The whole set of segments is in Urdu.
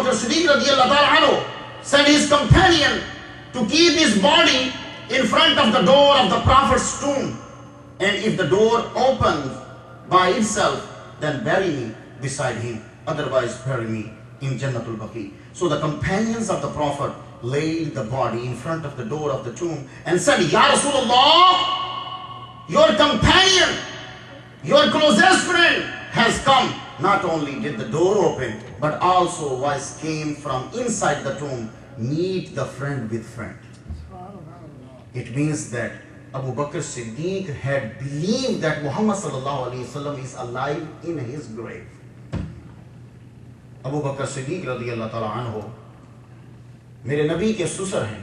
Bakr Siddiq radiyallahu ta'ala anhu sent his companion to keep his body in front of the door of the Prophet's tomb. And if the door opens by itself, then bury me beside him. Otherwise, bury me in Jannatul Baqi. So the companions of the Prophet laid the body in front of the door of the tomb and said, Ya Rasulullah, your companion, your closest friend has come. Not only did the door open, but also voice came from inside the tomb, meet the friend with friend. It means that Abu Bakr Siddiq had believed that Muhammad sallallahu alaihi wasallam is alive in his grave. Abu Bakr Siddiq radiyallahu ta'ala anhu میرے نبی کے سسر ہیں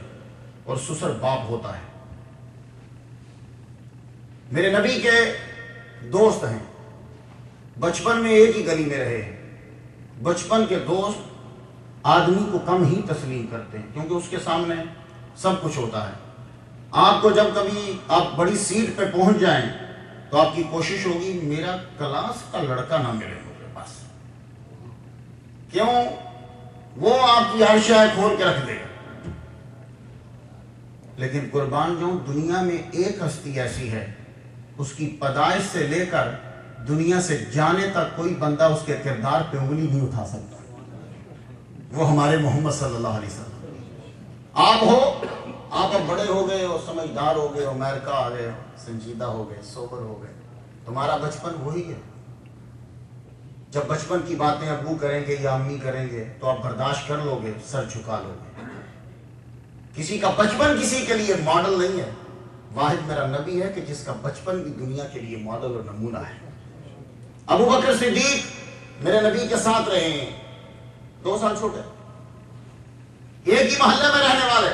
اور سسر باپ ہوتا ہے. میرے نبی کے دوست ہیں, بچپن میں ایک ہی گلی میں رہے ہیں. بچپن کے دوست آدمی کو کم ہی تسلیم کرتے ہیں کیونکہ اس کے سامنے سب کچھ ہوتا ہے. آپ کو جب کبھی آپ بڑی سیٹ پہ پہنچ جائیں تو آپ کی کوشش ہوگی میرا کلاس کا لڑکا نہ ملے مجھے پاس. کیوں؟ وہ آپ کی ہر شے کھول کے رکھ دے گا. لیکن قربان جاؤں, دنیا میں ایک ہستی ایسی ہے, اس کی پیدائش سے لے کر دنیا سے جانے تک کوئی بندہ اس کے کردار پہ انگلی نہیں اٹھا سکتا. وہ ہمارے محمد صلی اللہ علیہ وسلم. آپ اب بڑے ہو گئے ہو, سمجھدار ہو گئے ہو, امریکہ آ گئے ہو, سنجیدہ ہو گئے, سوبر ہو گئے. تمہارا بچپن وہی ہے. جب بچپن کی باتیں ابو کریں گے یا امی کریں گے تو آپ برداشت کر لو گے, سر جھکا لو گے. کسی کا بچپن کسی کے لیے ماڈل نہیں ہے. واحد میرا نبی ہے کہ جس کا بچپن بھی دنیا کے لیے ماڈل اور نمونہ ہے. ابو بکر صدیق میرے نبی کے ساتھ رہے ہیں, 2 سال چھوٹے, ایک ہی محلے میں رہنے والے.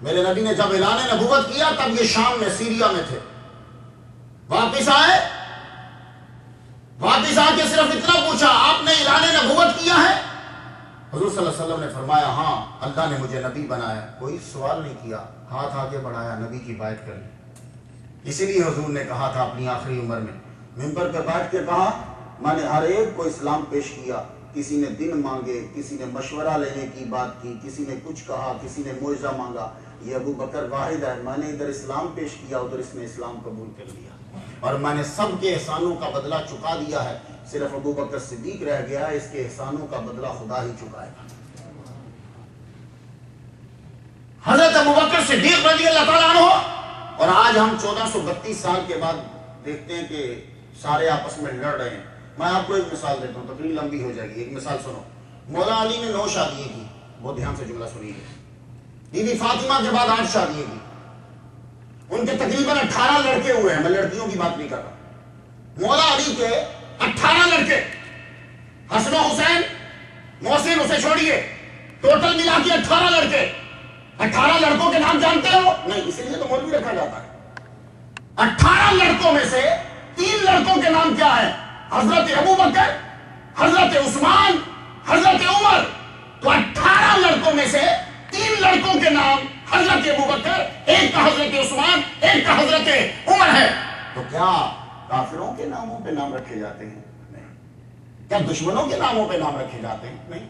میرے نبی نے جب اعلان نبوت کیا تب یہ شام میں, سیریا میں تھے. واپس آ کے صرف اتنا پوچھا, آپ نے اعلان نبوت کیا ہے؟ حضور صلی اللہ علیہ وسلم نے فرمایا ہاں, اللہ نے مجھے نبی بنایا. کوئی سوال نہیں کیا, ہاتھ آگے بڑھایا, نبی کی بات کر لی. اسی لیے حضور نے کہا تھا اپنی آخری عمر میں, منبر پہ بیٹھ کے کہا, میں نے ہر ایک کو اسلام پیش کیا. کسی نے دن مانگے, کسی نے مشورہ لینے کی بات کی, کسی نے کچھ کہا, کسی نے معجزہ مانگا. یہ ابو بکر واحد ہے, میں نے ادھر اسلام پیش کیا, ادھر اس نے اسلام قبول کر لیا, اور میں نے سب کے احسانوں کا بدلہ چکا دیا ہے. صرف ابو بکر صدیق رہ گیا ہے, اس کے احسانوں کا بدلہ خدا ہی چکائے گا. حضرت ابو بکر صدیق رضی اللہ تعالیٰ عنہ. اور آج ہم 1432 سال کے بعد دیکھتے ہیں کہ سارے آپس میں لڑ رہے ہیں. میں آپ کو ایک مثال دیتا ہوں, تقریر لمبی ہو جائے گی. ایک مثال سنو. مولا علی نے 9 شادیاں کی, بہت دھیان سے جملہ سنیے. بی بی فاطمہ کے بعد 8 شادیاں کی. ان کے تقریباً 18 لڑکے ہوئے ہیں, میں لڑکیوں کی بات نہیں کر رہا. مولا علی کے 18 لڑکے, حسن و حسین, محسن, اسے چھوڑیے, ٹوٹل ملا کے 18 لڑکے. 18 لڑکوں کے نام جانتے ہو؟ نہیں, اسی لیے تو مولوی رکھا جاتا ہے. 18 لڑکوں میں سے 3 لڑکوں کے نام کیا ہے؟ حضرت ابو بکر, حضرت عثمان, حضرت عمر. تو 18 لڑکوں میں سے 3 لڑکوں کے نام حضرت ابو بکر, ایک کا حضرت عثمان, ایک کا حضرت عمر ہے. تو کیا کافروں کے ناموں پہ نام رکھے جاتے ہیں؟ نہیں. کیا دشمنوں کے ناموں پہ نام رکھے جاتے ہیں؟ نہیں.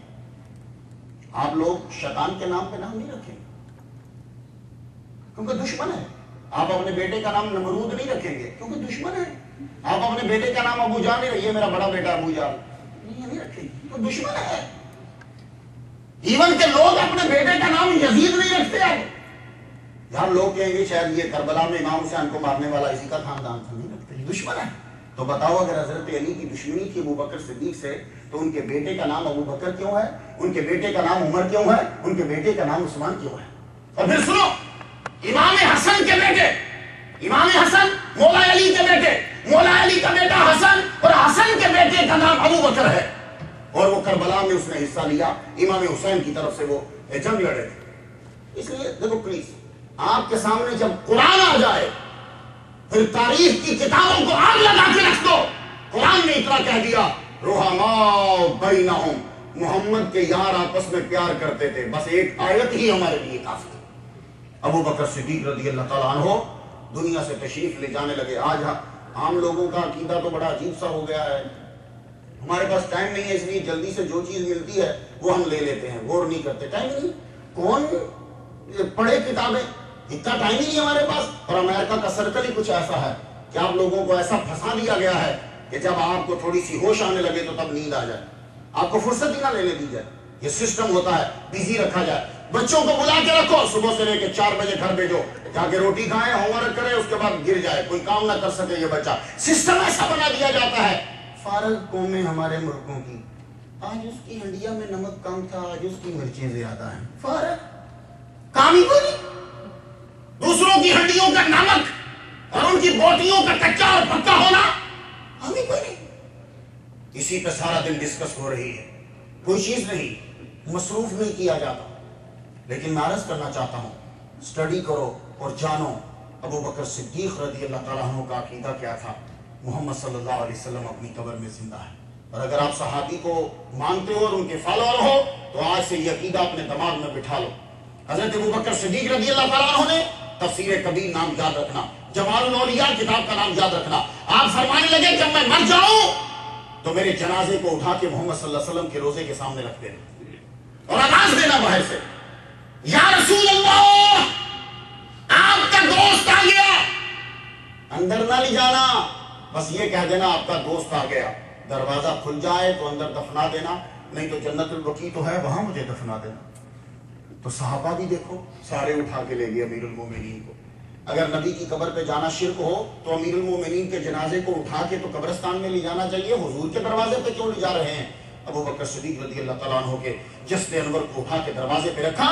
آپ لوگ شیطان کے نام پہ نام نہیں رکھیں گے کیونکہ دشمن ہے. آپ اپنے بیٹے کا نام نمرود نہیں رکھیں گے کیونکہ دشمن ہے. آپ اپنے بیٹے کا نام ابو جان نہیں, یہ میرا بڑا بیٹا ابو جان نہیں رکھیں گے تو دشمن ہے. ایون کہ لوگ اپنے بیٹے کا نام یزید نہیں رکھتے. اب یار لوگ کہیں گے شاید یہ کربلا میں امام حسین کو مارنے والا اسی کا خاندان تھا. نہیں رکھتے, دشمن ہے. تو بتاؤ اگر حضرت علی کی دشمنی تھی ابو بکر صدیق سے تو ان کے بیٹے کا نام ابو بکر کیوں ہے, ان کے بیٹے کا نام عمر کیوں ہے, ان کے بیٹے کا نام عثمان کیوں ہے؟ اور پھر سنو, امام حسن کے بیٹے, امام حسن مولا علی کے بیٹے, مولا علی کا بیٹا حسن, اور حسن کے بیٹے کا نام ابو بکر ہے. اور وہ کربلا میں اس نے حصہ لیا, امام حسین کی طرف سے وہ جنگ لڑے تھے. اس لیے دیکھو پلیز, آپ کے سامنے جب قرآن آ جائے پھر تاریخ کی کتابوں کو آگ لگا کے رکھ دو. قرآن نے اتنا کہہ دیا, رحماء بینہم, محمد کے یار آپس میں پیار کرتے تھے. بس ایک آیت ہی ہمارے لیے کافی. ابو بکر صدیق رضی اللہ تعالیٰ عنہ دنیا سے تشریف لے جانے لگے. آج عام لوگوں کا عقیدہ تو بڑا عجیب سا ہو گیا ہے. ہمارے پاس ٹائم نہیں ہے, اس لیے جلدی سے جو چیز ملتی ہے وہ ہم لے لیتے ہیں, غور نہیں کرتے, ٹائم نہیں, کون پڑھے کتابیں, اتنا ٹائم ہی نہیں ہمارے پاس. اور امریکہ کا سرکل ہی کچھ ایسا ہے کہ آپ لوگوں کو ایسا پھنسا دیا گیا ہے کہ جب آپ کو تھوڑی سی ہوش آنے لگے تو تب نیند آ جائے, آپ کو فرصت ہی نہ لینے دی جائے. یہ سسٹم ہوتا ہے, بیزی رکھا جائے. بچوں کو بلا کے رکھو, صبح سے لے کے 4 بجے گھر بھیجو, جا کے روٹی کھائیں, ہوم ورک کرے, اس کے بعد گر جائے, کوئی کام نہ کر سکے یہ بچہ. سسٹم ایسا بنا دیا جاتا ہے. فارغ قومیں ہمارے ملکوں کی, آج اس کی ہنڈیا میں نمک کم تھا, آج اس کی مرچیں زیادہ ہیں. فارغ کام ہی کوئی نہیں. دوسروں کی ہنڈیوں کا نمک اور ان کی بوٹیوں کا کچا اور پکا ہونا کام ہی کوئی نہیں. اسی پہ سارا دن ڈسکس ہو رہی ہے, کوئی چیز نہیں, مصروف نہیں کیا جاتا. لیکن میں عرض کرنا چاہتا ہوں, اسٹڈی کرو اور جانو ابو بکر صدیق رضی اللہ تعالیٰ عنہ کا عقیدہ کیا تھا. محمد صلی اللہ علیہ وسلم اپنی قبر میں زندہ ہے. اور اگر آپ صحابی کو مانتے ہو اور ان کے فالوور ہو تو آج سے یہ عقیدہ اپنے دماغ میں بٹھا لو. حضرت ابو بکر صدیق رضی اللہ تعالیٰ عنہ نے تفسیر کبیر نام یاد رکھنا, جمال الاولیاء کتاب کا نام یاد رکھنا. آپ فرمانے لگے جب میں مر جاؤں تو میرے جنازے کو اٹھا کے محمد صلی اللہ علیہ وسلم کے روزے کے سامنے رکھ دینا اور آواز دینا باہر سے, یا رسول اللہ آپ کا دوست آ گیا. اندر نہ لے جانا, بس یہ کہہ دینا آپ کا دوست آ گیا. دروازہ کھل جائے تو اندر دفنا دینا, نہیں تو جنت البقیع تو ہے وہاں مجھے دفنا دینا. تو صحابہ بھی دیکھو سارے اٹھا کے لے گئے امیر المومنین کو. اگر نبی کی قبر پہ جانا شرک ہو تو امیر المومنین کے جنازے کو اٹھا کے تو قبرستان میں لے جانا چاہیے, حضور کے دروازے پہ کیوں لے جا رہے ہیں؟ ابو بکر صدیق رضی اللہ تعالیٰ عنہ کے جسد انور کو اٹھا کے دروازے پہ رکھا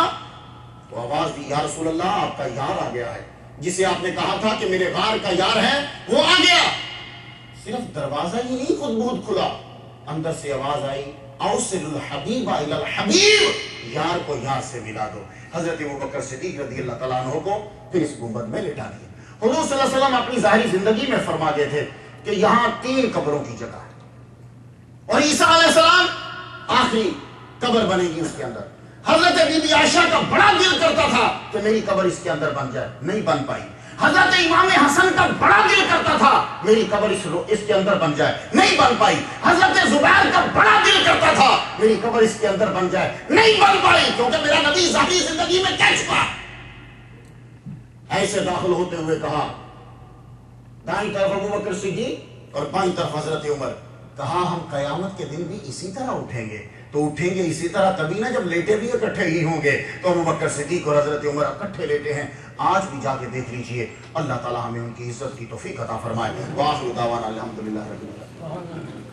تو آواز دی, یا رسول اللہ آپ کا یار آ گیا ہے, جسے آپ نے کہا تھا کہ میرے غار کا یار ہے وہ آ گیا. صرف دروازہ ہی نہیں خود بخود کھلا, اندر سے آواز آئی, اوصل الحبیب الی الحبیب, یار کو یار سے ملا دو. حضرت ابو بکر صدیق رضی اللہ تعالیٰ عنہ کو پھر اس گنبد میں لٹا دیا. حضور صلی اللہ علیہ وسلم اپنی ظاہری زندگی میں فرما گئے تھے کہ یہاں 3 قبروں کی جگہ ہے اور عیسیٰ علیہ السلام آخری قبر بنے گی اس کے اندر. حضرت بی بی عائشہ کا بڑا دل کرتا تھا کہ میری قبر اس کے اندر بن جائے, نہیں بن پائی. حضرت امام حسن کا بڑا دل کرتا تھا میری قبر اس کے اندر بن جائے, نہیں بن پائی. حضرت زبیر کا بڑا دل کرتا تھا میری قبر اس کے اندر بن جائے, نہیں بن پائی, کیونکہ میرا نبی ظاہری زندگی میں کہہ چکا. ایسے داخل ہوتے ہوئے کہا, دائیں طرف ابو بکر صدیق اور بائیں طرف حضرت عمر. کہا ہم قیامت کے دن بھی اسی طرح اٹھیں گے. تو اٹھیں گے اسی طرح تبھی نا جب لیٹے بھی اکٹھے ہی ہوں گے. تو ابو بکر صدیق اور حضرت عمر اکٹھے لیٹے ہیں. آج بھی جا کے دیکھ لیجئے, اللہ تعالی ہمیں ان کی عزت کی توفیق عطا فرمائے. وآخر دعوانا الحمدللہ رب العالمین.